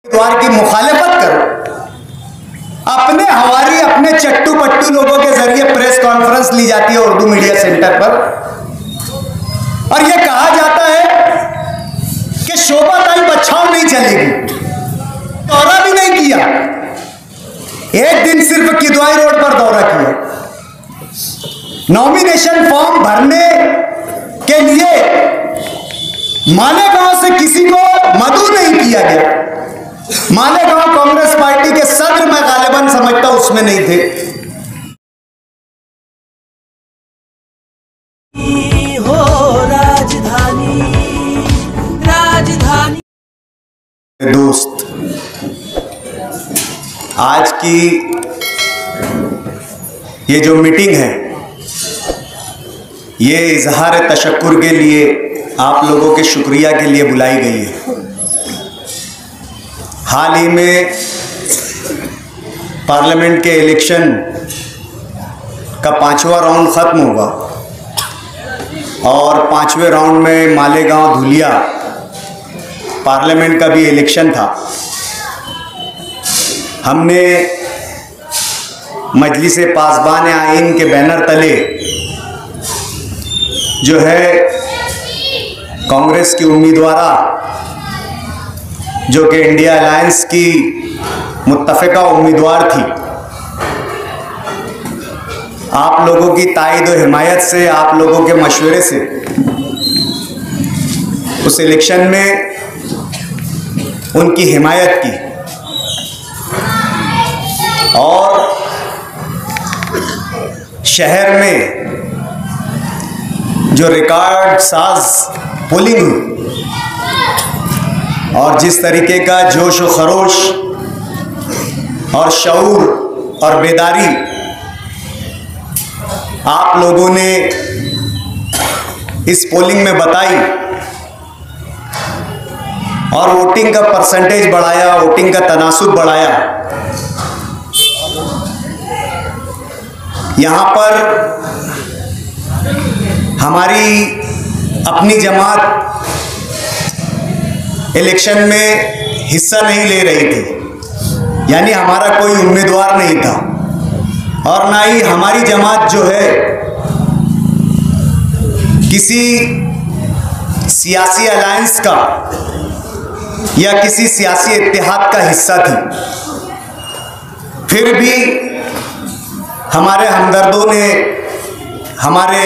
उम्मीदवार की मुखालिफत करो, अपने हवारी अपने चट्टू पट्टू लोगों के जरिए प्रेस कॉन्फ्रेंस ली जाती है उर्दू मीडिया सेंटर पर, और यह कहा जाता है कि शोभा ताई बचाव नहीं चलेगी, दौरा भी नहीं किया, एक दिन सिर्फ किदवाई रोड पर दौरा किया। नॉमिनेशन फॉर्म भरने के लिए मालेगांव से किसी को मदऊ नहीं किया गया। मालेगांव कांग्रेस पार्टी के सदर मैं गालिबन समझता उसमें नहीं थे। हो राजधानी राजधानी। दोस्त, आज की ये जो मीटिंग है ये इजहार तशक्कुर के लिए, आप लोगों के शुक्रिया के लिए बुलाई गई है। हाल ही में पार्लियामेंट के इलेक्शन का 5वां राउंड ख़त्म हुआ और 5वें राउंड में मालेगांव धुलिया पार्लियामेंट का भी इलेक्शन था। हमने मजलिस पासबान आइन के बैनर तले जो है कांग्रेस की उम्मीदवारा जो कि इंडिया अलायंस की मुत्तफ़िका उम्मीदवार थी, आप लोगों की ताईद और हिमायत से, आप लोगों के मशवरे से उस इलेक्शन में उनकी हिमायत की और शहर में जो रिकॉर्ड साज पोलिंग हुई और जिस तरीके का जोश व खरोश और शऊर और बेदारी आप लोगों ने इस पोलिंग में बताई और वोटिंग का परसेंटेज बढ़ाया, वोटिंग का तनासुब बढ़ाया, यहाँ पर हमारी अपनी जमात इलेक्शन में हिस्सा नहीं ले रही थी, यानी हमारा कोई उम्मीदवार नहीं था और ना ही हमारी जमात जो है किसी सियासी अलायंस का या किसी सियासी इत्तेहाद का हिस्सा थी। फिर भी हमारे हमदर्दों ने, हमारे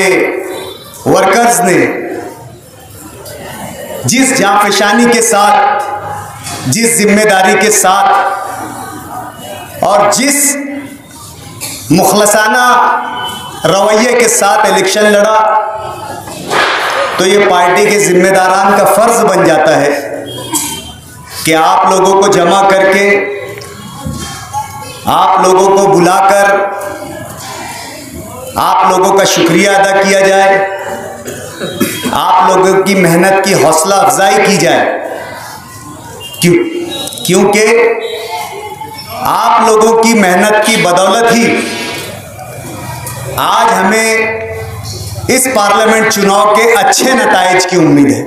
वर्कर्स ने जिस जांफशानी के साथ, जिस जिम्मेदारी के साथ और जिस मुखलसाना रवैये के साथ इलेक्शन लड़ा, तो ये पार्टी के जिम्मेदारान का फर्ज बन जाता है कि आप लोगों को जमा करके, आप लोगों को बुलाकर आप लोगों का शुक्रिया अदा किया जाए, आप लोगों की मेहनत की हौसला अफजाई की जाए। क्योंकि आप लोगों की मेहनत की बदौलत ही आज हमें इस पार्लियामेंट चुनाव के अच्छे नताइज की उम्मीद है।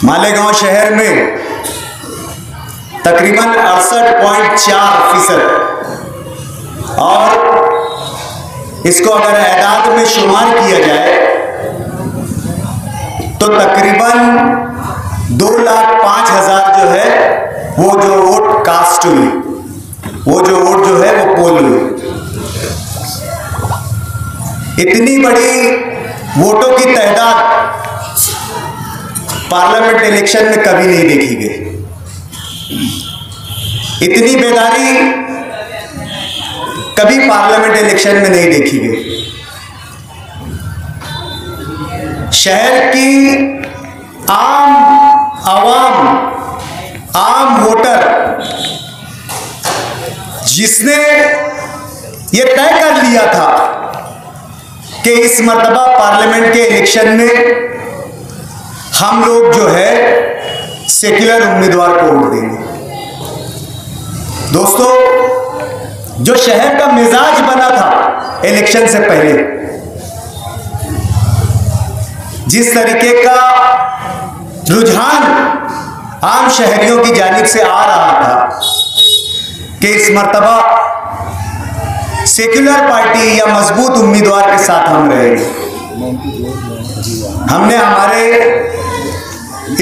मालेगांव शहर में तकरीबन 68.4% और इसको अगर एदाद में शुमार किया जाए तो तकरीबन 2,05,000 जो है वो जो वोट कास्ट हुई, वो जो वोट जो है वो पोल हुई। इतनी बड़ी वोटों की तादाद पार्लियामेंट इलेक्शन में कभी नहीं देखी गई। इतनी बेदारी कभी पार्लियामेंट इलेक्शन में नहीं देखी गई। शहर की आम आवाम, आम वोटर जिसने ये तय कर लिया था कि इस मर्तबा पार्लियामेंट के इलेक्शन में हम लोग जो है सेक्युलर उम्मीदवार को वोट देंगे। दोस्तों, जो शहर का मिजाज बना था इलेक्शन से पहले, जिस तरीके का रुझान आम शहरियों की जानिब से आ रहा था कि इस मर्तबा सेक्युलर पार्टी या मजबूत उम्मीदवार के साथ हम रहेंगे। हमने हमारे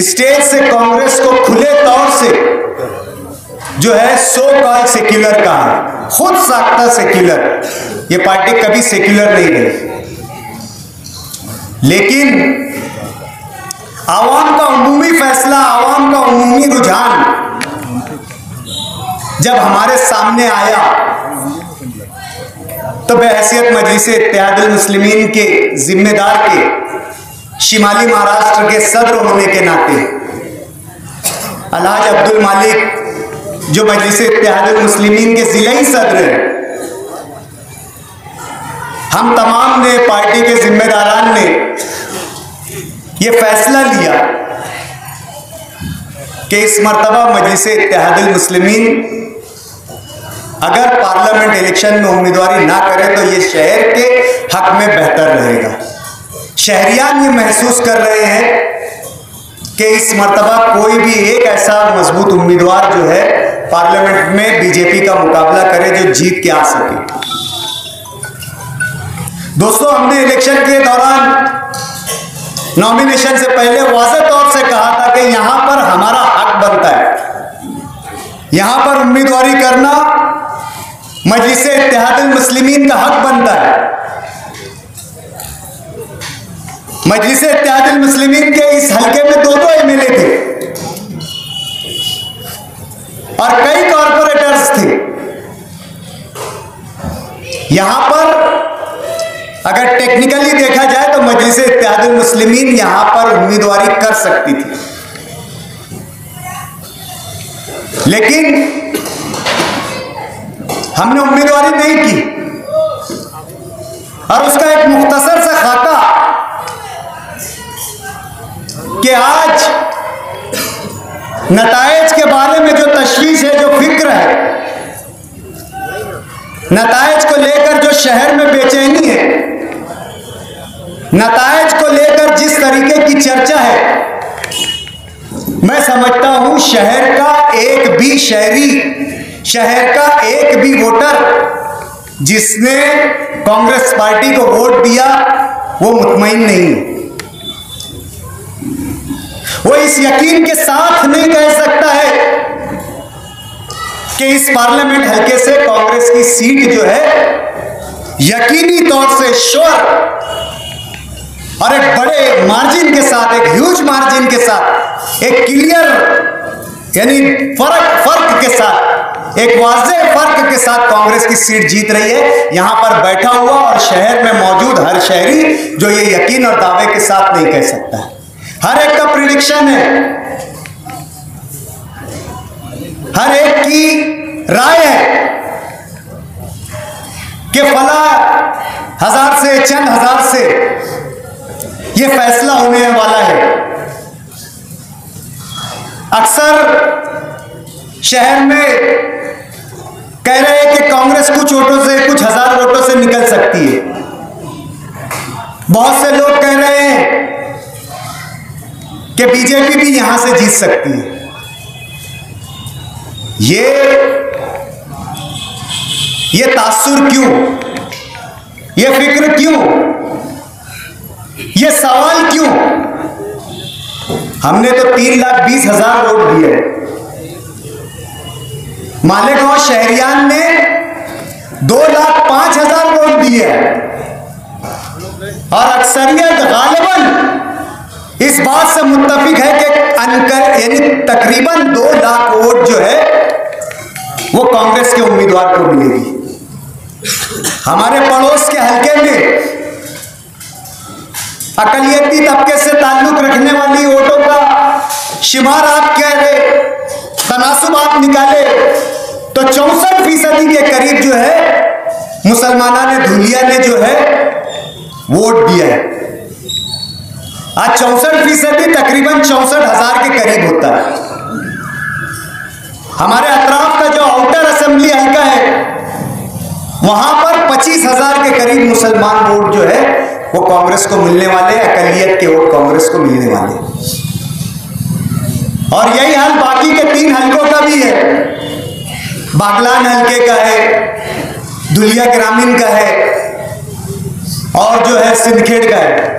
स्टेज से कांग्रेस को खुले तौर से जो है सो कॉल्ड सेक्युलर कहा, खुद साख्ता सेक्युलर। ये पार्टी कभी सेक्युलर नहीं रही, लेकिन आवाम का उमूमी फैसला, आवाम का उमूमी रुझान जब हमारे सामने आया तो बहैसियत मजलिस इत्तेहादुल मुस्लिमीन के जिम्मेदार के शिमाली महाराष्ट्र के सदर होने के नाते अलहाज अब्दुल मालिक जो मजलिस इत्तेहादुल मुस्लिमीन के जिलाई सदर हैं, हम तमाम ने, पार्टी के जिम्मेदारान ने ये फैसला लिया कि इस मर्तबा मजलिस इत्तेहादुल मुस्लिमीन अगर पार्लियामेंट इलेक्शन में उम्मीदवारी ना करे तो ये शहर के हक में बेहतर रहेगा। शहरियान ये महसूस कर रहे हैं कि इस मर्तबा कोई भी एक ऐसा मजबूत उम्मीदवार जो है पार्लियामेंट में बीजेपी का मुकाबला करे जो जीत के आ सके। दोस्तों, हमने इलेक्शन के दौरान नॉमिनेशन से पहले वाज़ेह तौर से कहा था कि यहां पर हमारा हक बनता है, यहां पर उम्मीदवारी करना मजलिस इत्तेहादुल मुस्लिमीन का हक बनता है। मजलिस इत्तेहादुल मुस्लिमीन के इस हल्के में 2-2 एमएलए थे और कई कॉर्पोरेटर्स थे। यहां पर अगर टेक्निकली देखा जाए तो मजलिस इत्तेहादुल मुस्लिमीन यहां पर उम्मीदवारी कर सकती थी, लेकिन हमने उम्मीदवारी नहीं की और उसका एक मुख्तसर सा खाका कि आज नताइज के बारे में जो तशवीश है, जो फिक्र है, नताइज को लेकर जो शहर में बेचैनी है, नताइज को लेकर जिस तरीके की चर्चा है, मैं समझता हूं शहर का एक भी शहरी, शहर का एक भी वोटर जिसने कांग्रेस पार्टी को वोट दिया वो मुतमईन नहीं है। वो इस यकीन के साथ नहीं कह सकता है कि इस पार्लियामेंट हल्के से कांग्रेस की सीट जो है यकीनी तौर से श्योर और एक बड़े मार्जिन के साथ, एक ह्यूज मार्जिन के साथ, एक क्लियर यानी फर्क के साथ, एक वाज़ेह फर्क के साथ कांग्रेस की सीट जीत रही है। यहां पर बैठा हुआ और शहर में मौजूद हर शहरी जो ये यकीन और दावे के साथ नहीं कह सकता है। हर एक का प्रिडिक्शन है, हर एक की राय है कि फला हजार से, चंद हजार से ये फैसला होने वाला है। अक्सर शहर में कह रहे हैं कि कांग्रेस कुछ वोटों से, कुछ हजार वोटों से निकल सकती है। बहुत से लोग कह रहे हैं कि बीजेपी भी यहां से जीत सकती है। ये तासुर क्यों, ये फिक्र क्यों, ये सवाल क्यों? हमने तो 3,20,000 वोट दिए, मालेगांव शहरियान ने 2,05,000 वोट दिए और अक्सरियत गालिबन इस बात से मुत्तफिक है कि यानी तकरीबन 2 लाख वोट जो है वो कांग्रेस के उम्मीदवार को मिलेगी। हमारे पड़ोस के हल्के में अकलियती तबके से ताल्लुक रखने वाली वोटों का शुमार आप कह रहे, तनासुब आप निकाले तो 64% के करीब जो है मुसलमाना ने, धुलिया ने जो है वोट दिया है। आज 64% तकरीबन 64,000 के करीब होता है। हमारे अतराफ का जो आउटर असेंबली हल्का है वहां पर 25,000 के करीब मुसलमान वोट जो है वो कांग्रेस को मिलने वाले, अकलियत के वोट कांग्रेस को मिलने वाले। और यही हाल बाकी के 3 हलकों का भी है। बागलान हलके का है, धुलिया ग्रामीण का है और जो है सिंदखेड़ का है।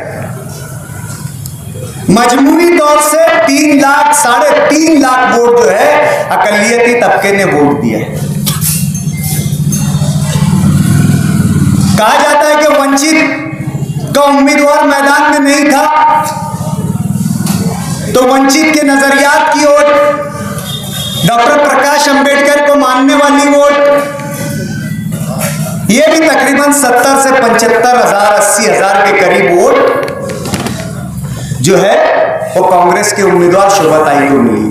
मजमूई तौर से 3 लाख 3.5 लाख वोट जो है अकलियती तबके ने वोट दिया है। कहा जाता है कि वंचित का उम्मीदवार मैदान में नहीं था, तो वंचित के नजरियात की ओर, डॉक्टर प्रकाश अंबेडकर को मानने वाली वोट, ये भी तकरीबन 70 से 75,000 80,000 के करीब वोट जो है वो कांग्रेस के उम्मीदवार शोभाताई को मिली।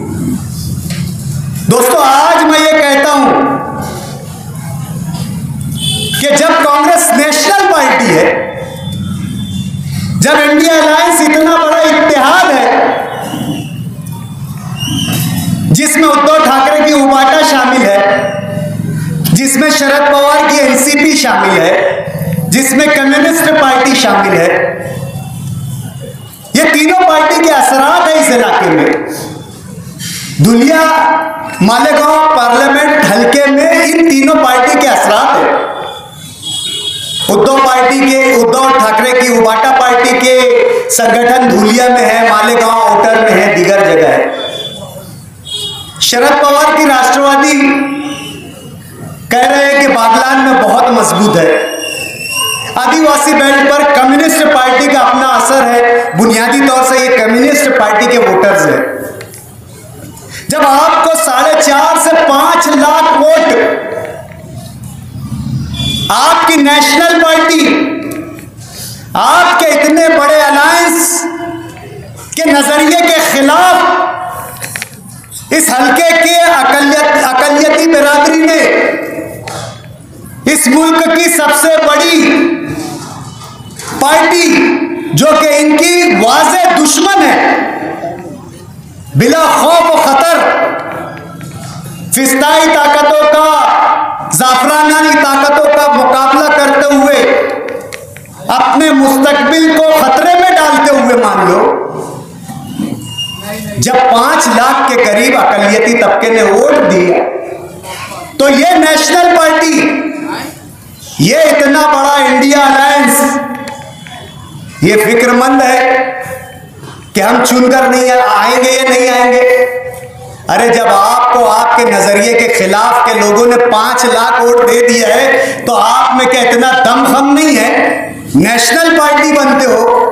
दोस्तों, आज मैं ये कहता हूं कि जब कांग्रेस नेशनल पार्टी है, जब इंडिया अलायंस इतना बड़ा इत्तेहाद है जिसमें उद्धव ठाकरे की उबाटा शामिल है, जिसमें शरद पवार की एनसीपी शामिल है, जिसमें कम्युनिस्ट पार्टी शामिल है, ये तीनों पार्टी के असरात है इस इलाके में। धुलिया मालेगांव पार्लियामेंट हलके में इन तीनों पार्टी के असरात है। उद्धव ठाकरे की उबाटा पार्टी के संगठन धुलिया में है, मालेगांव आउटर में है, दीगर जगह है। शरद पवार की राष्ट्रवादी कह रहे हैं कि बागलान में बहुत मजबूत है। आदिवासी बेल्ट पर कम्युनिस्ट पार्टी का अपना असर है, बुनियादी तौर से ये कम्युनिस्ट पार्टी के वोटर्स हैं। जब आपको 4.5 से 5 लाख वोट आपकी नेशनल पार्टी, आपके इतने बड़े अलायंस के नजरिए के खिलाफ इस हल्के के अकलियती बिरादरी ने, इस मुल्क की सबसे बड़ी पार्टी जो कि इनकी वाज़े दुश्मन है, बिला खौफ व खतर फिस्ताई ताकतों का, जाफरानी ताकतों का मुकाबला करते हुए, अपने मुस्तकबिल को खतरे में डालते हुए, मान लो जब 5 लाख के करीब अकलियती तबके ने वोट दिया, तो ये नेशनल पार्टी, ये इतना बड़ा इंडिया अलायंस, ये फिक्रमंद है कि हम चुनकर नहीं आएंगे या नहीं आएंगे। अरे जब आपको आपके नजरिए के खिलाफ के लोगों ने 5 लाख वोट दे दिया है, तो आप में क्या इतना दमखम नहीं है? नेशनल पार्टी बनते हो,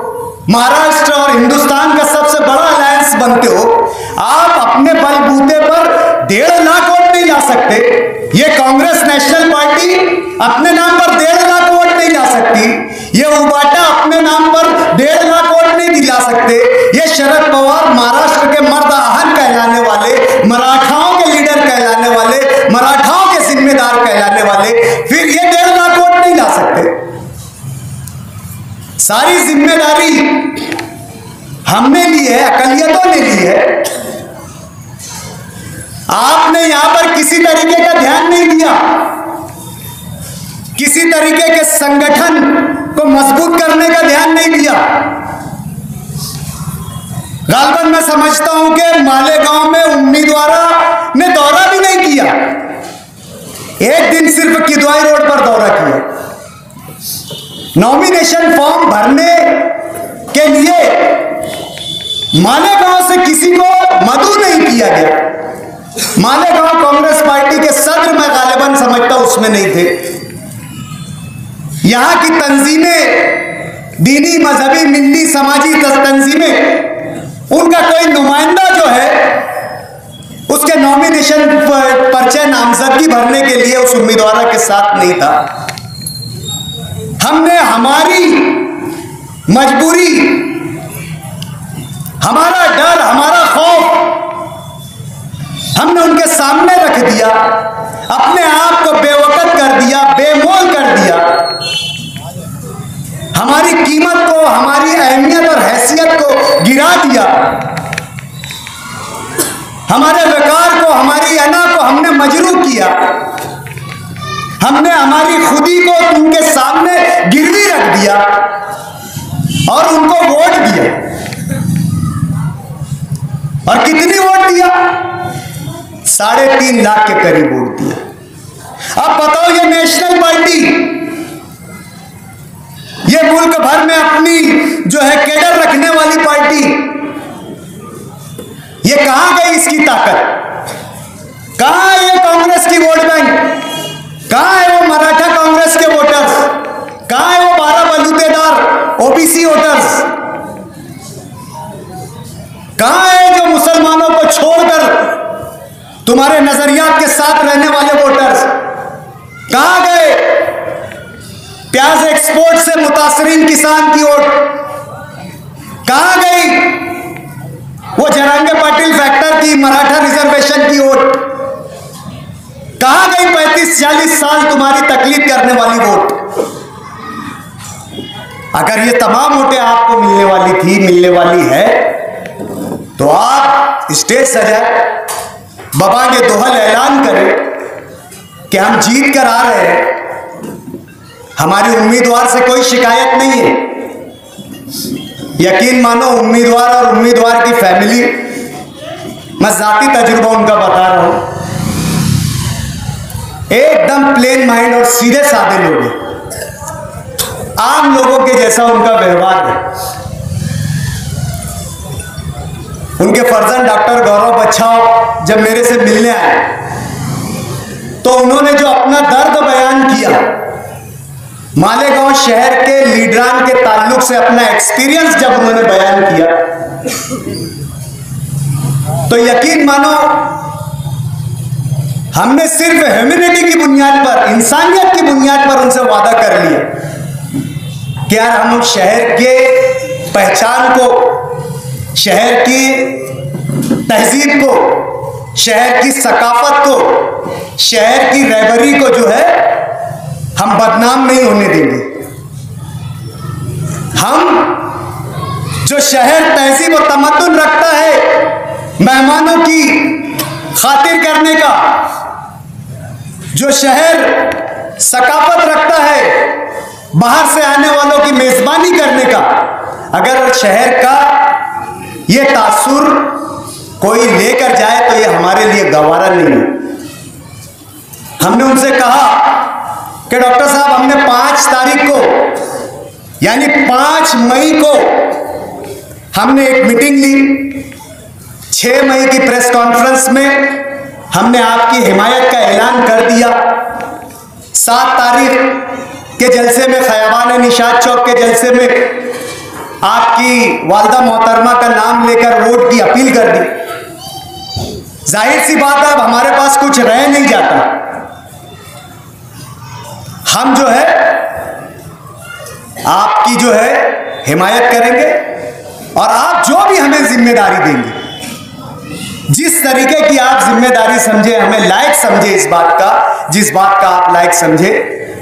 महाराष्ट्र और हिंदुस्तान का सबसे बड़ा अलायंस बनते हो, आप अपने बलबूते पर 1.5 लाख वोट नहीं ला सकते। ये कांग्रेस नेशनल पार्टी अपने नाम पर 1.5 लाख वोट नहीं ला सकती। ये उबाटा अपने नाम पर 1.5 लाख वोट नहीं दिला सकते। ये शरद पवार महाराष्ट्र के मर्द आहन कहलाने वाले, मराठाओं के लीडर कहलाने वाले, मराठाओं के जिम्मेदार कहलाने वाले, फिर ये 1.5 लाख वोट नहीं ला सकते। सारी जिम्मेदारी हमने ली है, अकलियतों ने ली है। आपने यहां पर किसी तरीके का ध्यान नहीं दिया, किसी तरीके के संगठन को मजबूत करने का ध्यान नहीं दिया। गालबन मैं समझता हूं कि मालेगांव में उम्मीदवार ने दौरा भी नहीं किया, एक दिन सिर्फ किदवाई रोड पर दौरा किया। नॉमिनेशन फॉर्म भरने के लिए मालेगांव से किसी को मदऊ नहीं किया गया। मालेगांव कांग्रेस पार्टी के सदर मैं गालिबन समझता हूं उसमें नहीं थे। यहां की तंजीमें, दीनी मजहबी मिल्ली समाजी तंजीमें, उनका कोई नुमाइंदा जो है उसके नॉमिनेशन पर्चे नामजदगी भरने के लिए उस उम्मीदवार के साथ नहीं था। हमने हमारी मजबूरी, हमारा डर, हमारा खौफ हमने उनके सामने रख दिया, अपने आप को बेवकूफ कर दिया, बेमोल कर दिया। हमारी कीमत को, हमारी अहमियत और हैसियत को गिरा दिया। हमारे वकार को, हमारी अना को हमने मजरू किया। हमने हमारी खुदी को उनके सामने गिरवी रख दिया और उनको वोट दिया। और कितनी वोट दिया? 3.5 लाख के करीब वोट दिया। अब बताओ, ये नेशनल पार्टी, ये मुल्क भर में अपनी जो है केडर रखने वाली पार्टी, ये कहां गई इसकी ताकत? कहां है ये कांग्रेस की वोट बैंक? कहां है वो मराठा कांग्रेस के वोटर्स? कहां है वो 12 बलूतेदार ओबीसी वोटर्स? कहां है जो मुसलमानों को छोड़कर तुम्हारे नजरियात के साथ रहने वाले वोटर्स? कहां गए प्याज एक्सपोर्ट से मुतासरीन किसान की वोट? कहां गई वो जरांगे पाटिल फैक्टर की मराठा रिजर्वेशन की वोट? कहां गई 35-40 साल तुम्हारी तकलीफ करने वाली वोट? अगर ये तमाम वोटें आपको मिलने वाली थी, मिलने वाली है, तो आप स्टेज सजाए, बबांगे दोहल ऐलान करें कि हम जीत कर आ रहे हैं, हमारी उम्मीदवार से कोई शिकायत नहीं है। यकीन मानो, उम्मीदवार और उम्मीदवार की फैमिली, मैं जाती तजुर्बा उनका बता रहा हूं, एकदम प्लेन माइंड और सीधे साधे लोग हैं, आम लोगों के जैसा उनका व्यवहार है। उनके फर्जंद डॉक्टर गौरव बच्छाव जब मेरे से मिलने आए, तो उन्होंने जो अपना दर्द बयान किया, मालेगांव शहर के लीडरान के ताल्लुक से अपना एक्सपीरियंस जब उन्होंने बयान किया, तो यकीन मानो, हमने सिर्फ ह्यूमैनिटी की बुनियाद पर, इंसानियत की बुनियाद पर उनसे वादा कर लिया कि यार हम शहर के पहचान को, शहर की तहजीब को, शहर की सकाफत को, शहर की रहबरी को जो है हम बदनाम नहीं होने देंगे। हम जो शहर तहजीब और तमद्दुन रखता है, मेहमानों की खातिर करने का, जो शहर सकाफत रखता है, बाहर से आने वालों की मेजबानी करने का, अगर शहर का ये तासुर कोई लेकर जाए तो ये हमारे लिए गवारा नहीं है। हमने उनसे कहा कि डॉक्टर साहब, हमने 5 तारीख को यानी 5 मई को हमने एक मीटिंग ली, 6 मई की प्रेस कॉन्फ्रेंस में हमने आपकी हिमायत का ऐलान कर दिया, 7 तारीख के जलसे में, खयाबान निशात चौक के जलसे में आपकी वालदा मोहतरमा का नाम लेकर वोट की अपील कर दी। जाहिर सी बात है, अब हमारे पास कुछ रह नहीं जाता। हम जो है आपकी जो है हिमायत करेंगे, और आप जो भी हमें जिम्मेदारी देंगे, जिस तरीके की आप जिम्मेदारी समझे, हमें लायक समझे, इस बात का, जिस बात का आप लायक समझे,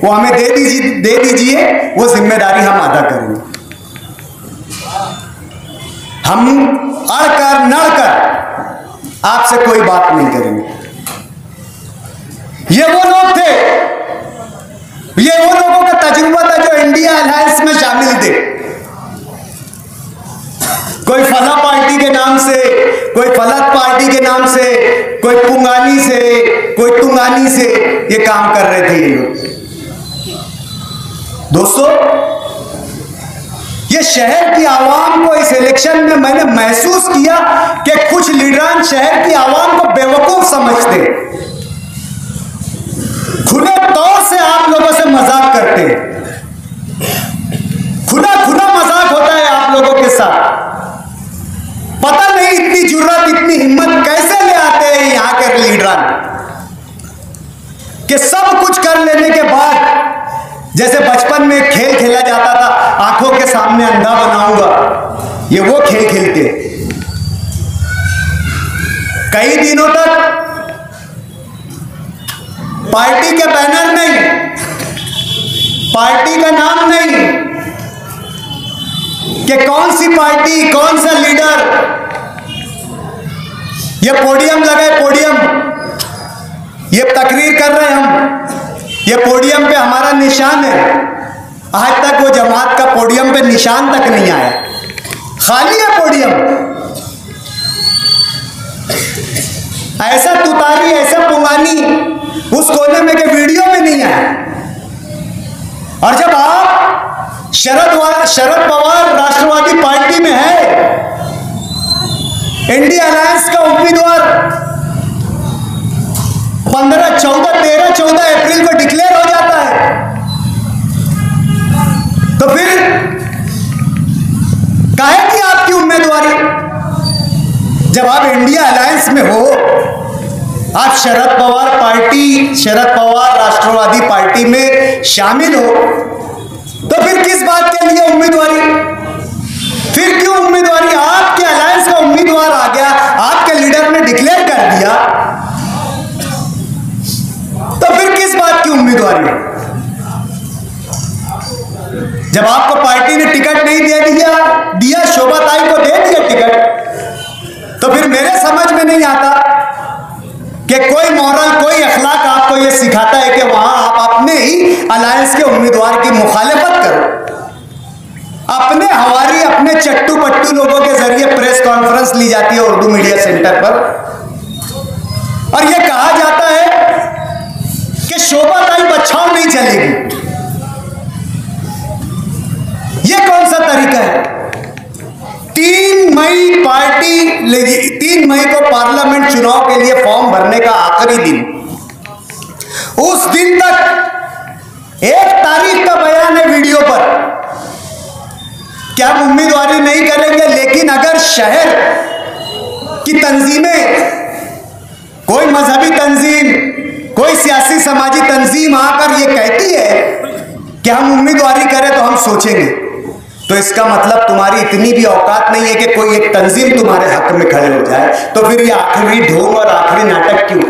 वो हमें दे दीजिए, वो जिम्मेदारी हम अदा करेंगे। हम अड़कर नड़कर आपसे कोई बात नहीं करेंगे। ये वो लोग थे, ये वो लोगों का तजुर्बा था जो इंडिया अलायंस में शामिल थे। कोई फला पार्टी के नाम से, कोई फलत पार्टी के नाम से, कोई पुंगानी से, कोई तुंगानी से ये काम कर रहे थे ये लोग। दोस्तों, ये शहर की आवाम को इस इलेक्शन में मैंने महसूस किया कि कुछ लीडरान शहर की आवाम को बेवकूफ समझते, खुले तौर से आप लोगों से मजाक करते हैं, खुला मजाक होता है आप लोगों के साथ। पता नहीं इतनी जुर्रत, इतनी हिम्मत कैसे ले आते हैं यहां के लीडरान, कि सब कुछ कर लेने के बाद, जैसे बचपन में खेल खेला जाता था, आंखों के सामने अंधा बनाऊंगा, ये वो खेल खेलते। कई दिनों तक पार्टी के बैनर नहीं, पार्टी का नाम नहीं, कि कौन सी पार्टी, कौन सा लीडर, ये पोडियम लगे, पोडियम, ये तकरीर कर रहे हैं हम, ये पोडियम पे हमारा निशान है। आज तक वो जमात का पोडियम पे निशान तक नहीं आया, खाली है पोडियम। ऐसा तुतारी, ऐसा पुंगानी उस कोने में के वीडियो में नहीं आया। और जब आप शरद पवार राष्ट्रवादी पार्टी में है, इंडिया अलायंस का उम्मीदवार 13 अप्रैल को डिक्लेयर हो जाता है, तो फिर काहे की आपकी उम्मीदवारी? जब आप इंडिया अलायंस में हो, आप शरद पवार राष्ट्रवादी पार्टी में शामिल हो, तो फिर किस बात के लिए उम्मीदवारी? फिर क्यों उम्मीदवारी? आपके अलायंस का उम्मीदवार आ गया, आपके लीडर ने डिक्लेयर कर दिया, तो फिर किस बात की उम्मीदवारी? जब आपको पार्टी ने टिकट नहीं दे दिया, शोभा ताई को दे दिया टिकट, तो फिर मेरे समझ में नहीं आता कि कोई मॉरल, कोई अखलाक आपको यह सिखाता है कि वहां आप अपने ही अलायंस के उम्मीदवार की मुखालिफत करो। अपने हवारी, अपने चट्टू पट्टू लोगों के जरिए प्रेस कॉन्फ्रेंस ली जाती है उर्दू मीडिया सेंटर पर, और यह कहा जाता है कि शोभा ताई बचाव नहीं चलेगी। यह कौन सा तरीका है? 3 मई को पार्लियामेंट चुनाव के लिए फॉर्म भरने का आखिरी दिन, उस दिन तक 1 तारीख का बयान है वीडियो पर कि हम उम्मीदवारी नहीं करेंगे, लेकिन अगर शहर की तंजीमें, कोई मजहबी तंजीम, कोई सियासी समाजी तंजीम आकर यह कहती है कि हम उम्मीदवारी करें तो हम सोचेंगे, तो इसका मतलब तुम्हारी इतनी भी औकात नहीं है कि कोई एक तंजीम तुम्हारे हक में खड़े हो जाए। तो फिर ये आखिरी ढोंग और आखिरी नाटक क्यों?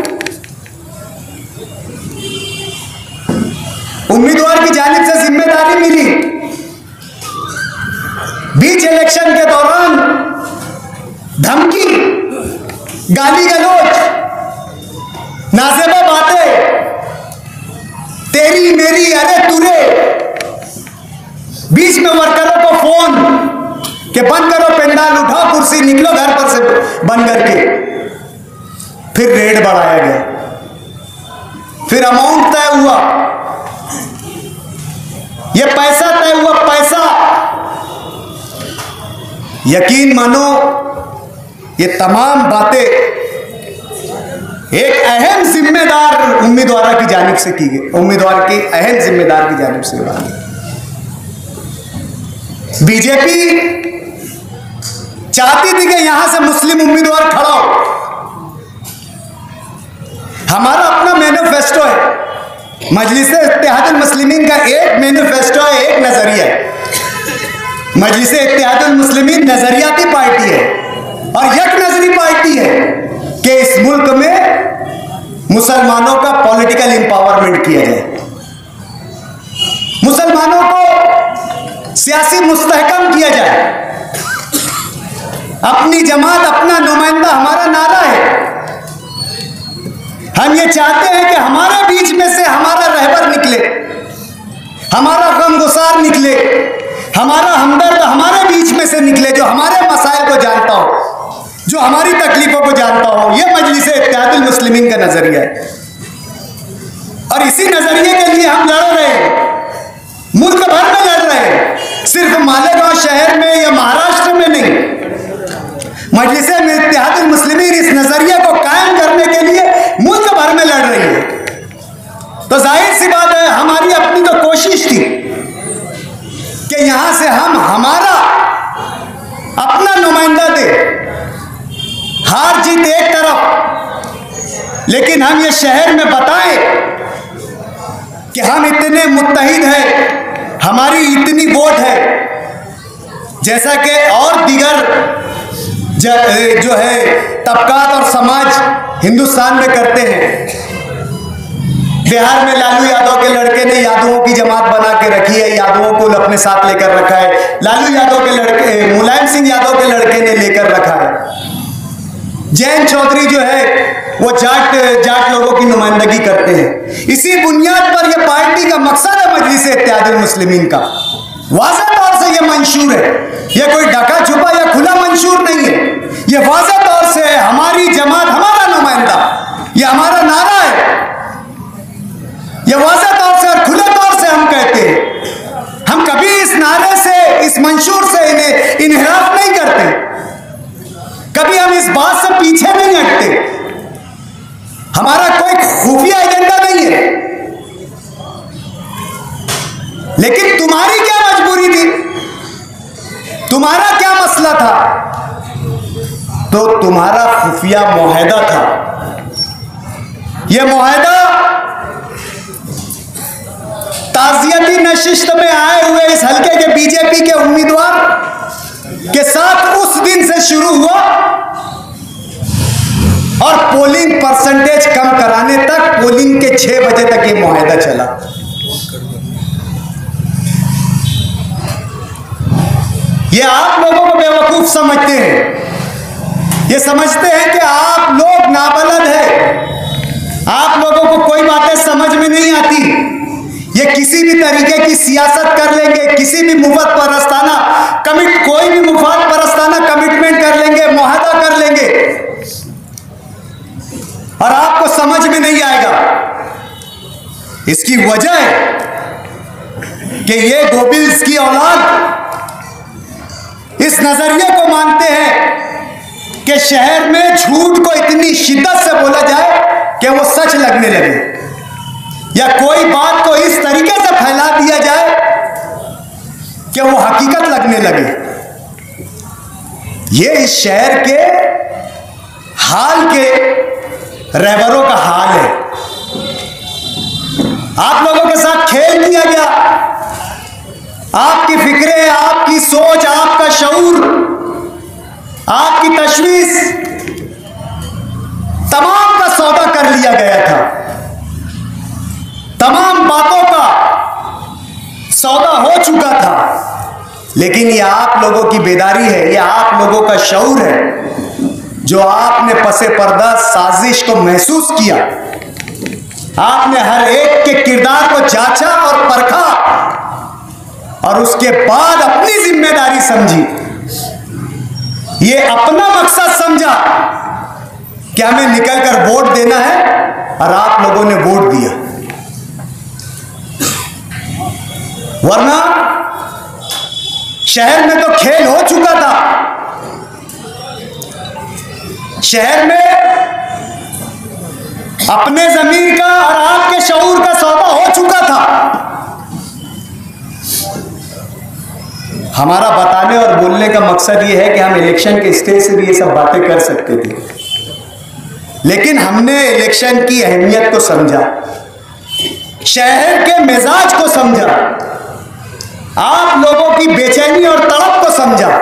उम्मीदवार की जानिब से जिम्मेदारी मिली, बीच इलेक्शन के दौरान धमकी, गाली गलौज, नाज़ेबा बातें, तेरी मेरी अरे तुरे, बीच में वर्करों को फोन कि बंद करो पंडाल, उठाओ कुर्सी, निकलो घर पर से बंद करके। फिर रेट बढ़ाया गया, फिर अमाउंट तय हुआ, यह पैसा तय हुआ, पैसा। यकीन मानो ये तमाम बातें एक अहम जिम्मेदार उम्मीदवार की जानिब से की गई, उम्मीदवार की अहम जिम्मेदार की जानिब से बात। बीजेपी चाहती थी कि यहां से मुस्लिम उम्मीदवार खड़ा हो। हमारा अपना मैनिफेस्टो है, मजलिस-ए-इत्तेहादुल मुस्लिमीन का एक मैनिफेस्टो है, एक नजरिया है। मजलिस-ए-इत्तेहादुल मुस्लिमीन नजरियाती पार्टी है और एक नजरी पार्टी है कि इस मुल्क में मुसलमानों का पॉलिटिकल एम्पावरमेंट किया जाए, मुसलमानों को सियासी मुस्तहकम किया जाए। अपनी जमात, अपना नुमाइंदा हमारा नारा है। हम ये चाहते हैं कि हमारे बीच में से हमारा रहबर निकले, हमारा गमगुसार निकले, हमारा हमदर्द हमारे बीच में से निकले, जो हमारे मसाइल को जानता हो, जो हमारी तकलीफों को जानता हो। यह मजलिस-ए-इत्तेहादुल मुस्लिमीन का नजरिया है और इसी नजरिए के लिए हम लड़ रहे हैं, मुल्क भर में लड़ रहे हैं, सिर्फ मालेगांव शहर में या महाराष्ट्र में नहीं। मजलिस-ए-इत्तेहादुल मुस्लिमीन इस नजरिए को कायम करने के लिए मुल्क भर में लड़ रही है। तो जाहिर सी बात है, हमारी अपनी तो कोशिश थी कि यहां से हम हमारा अपना नुमाइंदा दे, हार जीत एक तरफ, लेकिन हम ये शहर में बताएं कि हम इतने मुत्तहिद हैं, हमारी इतनी वोट है, जैसा कि और दीगर जो है तबकात और समाज हिंदुस्तान में करते हैं। बिहार में लालू यादव के लड़के ने यादवों की जमात बना के रखी है, यादवों को अपने साथ लेकर रखा है। लालू यादव के लड़के, मुलायम सिंह यादव के लड़के ने लेकर रखा है। जैन चौधरी जो है वो जाट लोगों की नुमाइंदगी करते हैं। इसी बुनियाद पर यह पार्टी का मकसद है मजलिस-ए-इत्तेहादुल मुस्लिमीन का, वाज़ेह तौर से यह मंशूर है। यह कोई ढका छुपा या खुला मंशूर नहीं है, यह वाज़ेह तौर से है। हमारी जमात, हमारा नुमाइंदा इन्हिराफ नहीं करते, कभी हम इस बात से पीछे नहीं हटते। हमारा कोई खुफिया एजेंडा नहीं है। लेकिन तुम्हारी क्या मजबूरी थी, तुम्हारा क्या मसला था? तो तुम्हारा खुफिया मुआहदा था। यह मुआहदा ताज़ियती नशिस्त में आए हुए इस हल्के के बीजेपी के उम्मीदवार के साथ उस दिन से शुरू हुआ और पोलिंग परसेंटेज कम कराने तक, पोलिंग के 6 बजे तक ये मुआहदा चला। ये आप लोगों को बेवकूफ समझते हैं। ये समझते हैं कि आप लोग नाबलद हैं, आप लोगों को कोई बातें समझ में नहीं आती। ये किसी भी तरीके की सियासत कर लेंगे, किसी भी मुफत परस्ताना कोई भी मुफत परस्ताना कमिटमेंट कर लेंगे, मुआहदा कर लेंगे और आपको समझ में नहीं आएगा। इसकी वजह है कि ये गोबिल्स की औलाद इस नजरिए को मानते हैं कि शहर में झूठ को इतनी शिद्दत से बोला जाए कि वो सच लगने लगे, या कोई बात को इस तरीके से फैला दिया जाए कि वो हकीकत लगने लगे। ये इस शहर के हाल के रहबरों का हाल है। आप लोगों के साथ खेल किया गया। आपकी फिक्रें, आपकी सोच, आपका शऊर, आपकी तशवीश, तमाम का सौदा कर लिया गया था। तमाम बातों का सौदा हो चुका था। लेकिन ये आप लोगों की बेदारी है, ये आप लोगों का शऊर है, जो आपने पसे पर्दा साजिश को महसूस किया। आपने हर एक के किरदार को जांचा और परखा और उसके बाद अपनी जिम्मेदारी समझी। ये अपना मकसद समझा कि हमें निकलकर वोट देना है और आप लोगों ने वोट दिया। वरना शहर में तो खेल हो चुका था। शहर में अपने जमीन का और आपके शऊर का सौदा हो चुका था। हमारा बताने और बोलने का मकसद यह है कि हम इलेक्शन के स्टेज से भी ये सब बातें कर सकते थे, लेकिन हमने इलेक्शन की अहमियत को समझा, शहर के मिजाज को समझा, आप लोगों की बेचैनी और तड़प को समझा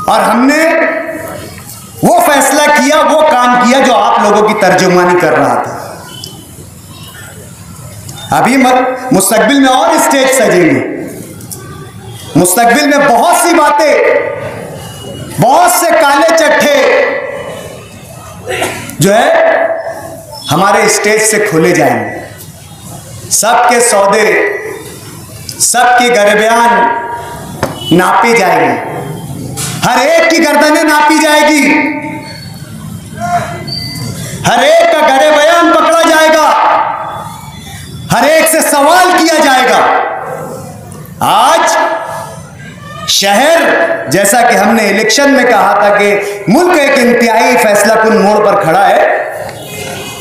और हमने वो फैसला किया, वो काम किया जो आप लोगों की तर्जुमानी कर रहा था। अभी मुस्तकबिल में और स्टेज सजेंगे। मुस्तकबिल में बहुत सी बातें, बहुत से काले चट्टे जो है हमारे स्टेज से खोले जाएंगे। सबके सौदे, सबके गर्बयान नापे जाएंगे, हर एक की गर्दनें नापी जाएगी, हर एक का गरे बयान पकड़ा जाएगा, हर एक से सवाल किया जाएगा। आज शहर, जैसा कि हमने इलेक्शन में कहा था कि मुल्क एक इंतहाई फैसलाकुन मोड़ पर खड़ा है,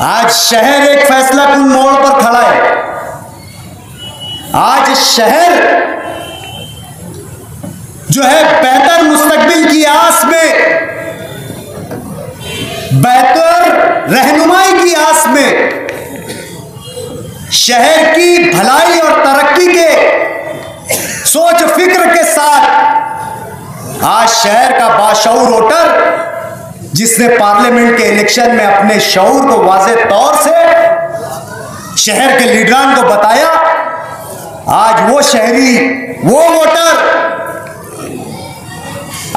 आज शहर एक फैसलाकुन मोड़ पर खड़ा है। आज शहर जो है बेहतर मुस्तकबिल की आस में, बेहतर रहनुमाई की आस में, शहर की भलाई और तरक्की के सोच फिक्र के साथ आज शहर का बाशऊर वोटर, जिसने पार्लियामेंट के इलेक्शन में अपने शऊर को वाज़ेह तौर से शहर के लीडरान को बताया, आज वो शहरी, वो वोटर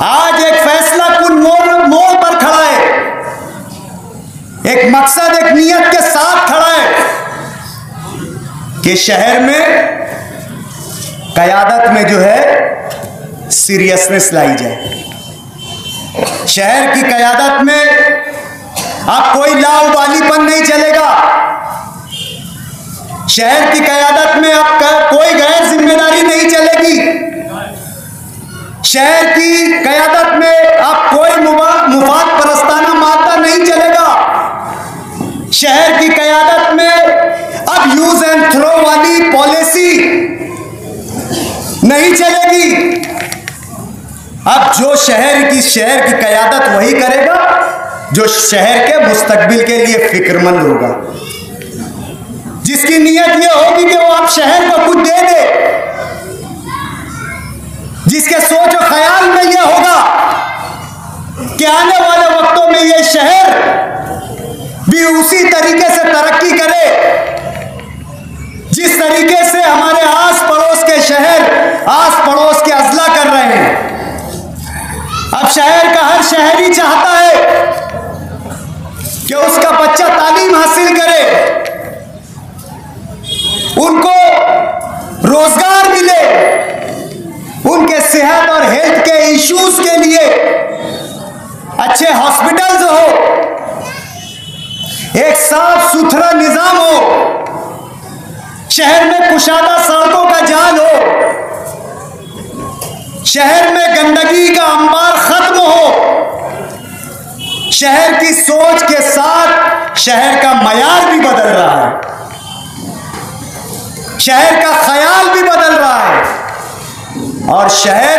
आज एक फैसला कुन मोड़ पर खड़ा है, एक मकसद, एक नियत के साथ खड़ा है कि शहर में क़यादत में जो है सीरियसनेस लाई जाए। शहर की क़यादत में अब कोई लाउबालीपन नहीं चलेगा। शहर की क़यादत में अब कोई गैर जिम्मेदारी नहीं चलेगी। शहर की कयादत में अब कोई मुफाद परस्ताना मादा नहीं चलेगा। शहर की कयादत में अब यूज एंड थ्रो वाली पॉलिसी नहीं चलेगी। अब जो शहर की कयादत वही करेगा जो शहर के मुस्तकबिल के लिए फिक्रमंद होगा, जिसकी नीयत ये होगी कि वो आप शहर को कुछ दे दे, जिसके सोच और ख्याल में ये होगा कि आने वाले वक्तों में ये शहर भी उसी तरीके से तरक्की करे जिस तरीके से हमारे आस पड़ोस के शहर आस पड़ोस के अजला कर रहे हैं। अब शहर का हर शहरी चाहता है कि उसका बच्चा तालीम हासिल करे, उनको रोजगार मिले, उनके सेहत और हेल्थ के इश्यूज के लिए अच्छे हॉस्पिटल्स हो, एक साफ सुथरा निजाम हो, शहर में कुशादा सड़कों का जाल हो, शहर में गंदगी का अंबार खत्म हो। शहर की सोच के साथ शहर का मयार भी बदल रहा है, शहर का ख्याल भी बदल रहा है और शहर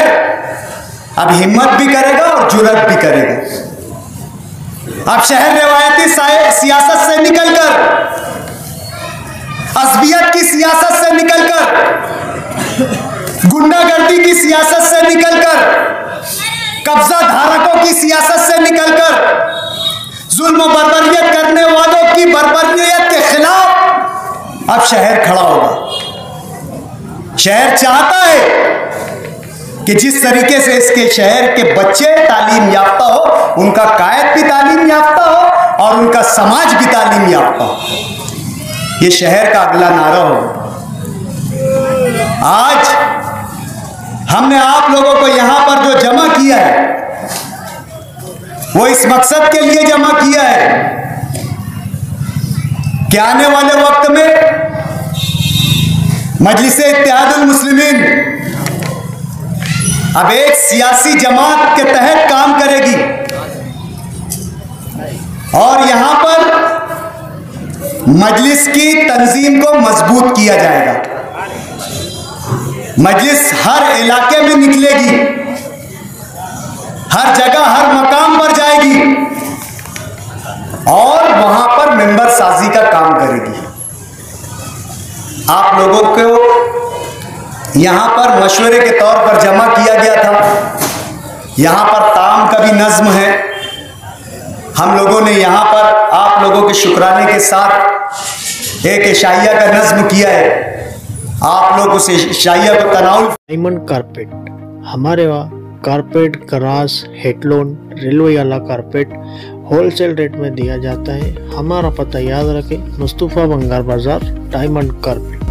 अब हिम्मत भी करेगा और जुर्रत भी करेगा। अब शहर रिवायती सियासत से निकलकर, असबियत की सियासत से निकलकर, गुंडागर्दी की सियासत से निकलकर, कब्जा धारकों की सियासत से निकलकर, जुल्म बर्बरियत करने वालों की बर्बरियत के खिलाफ अब शहर खड़ा होगा। शहर चाहता है कि जिस तरीके से इसके शहर के बच्चे तालीम याफ्ता हो, उनका कायद भी तालीम याफ्ता हो और उनका समाज भी तालीम याफ्ता हो। ये शहर का अगला नारा हो। आज हमने आप लोगों को यहां पर जो जमा किया है वो इस मकसद के लिए जमा किया है कि आने वाले वक्त में मजलिस इत्तेहादुल मुस्लिमीन अब एक सियासी जमात के तहत काम करेगी और यहां पर मजलिस की तंजीम को मजबूत किया जाएगा। मजलिस हर इलाके में निकलेगी, हर जगह हर मकाम पर जाएगी और वहां पर मेंबर साजी का काम करेगी। आप लोगों को यहां पर मशवरे के तौर पर जमा किया गया था। यहां पर ताम का भी नज्म है। हम लोगों ने यहां पर आप लोगों के शुक्राने के साथ एक इशाइया का नज्म किया है। आप लोग उस इशाइया को तनाउल। डायमंड कारपेट, हमारे वहाँ कारपेट, करास, हेडलोन, रेलवे वाला कारपेट होलसेल रेट में दिया जाता है। हमारा पता याद रखें, मुस्तफ़ा बंगार बाजार, डायमंड कारपेट।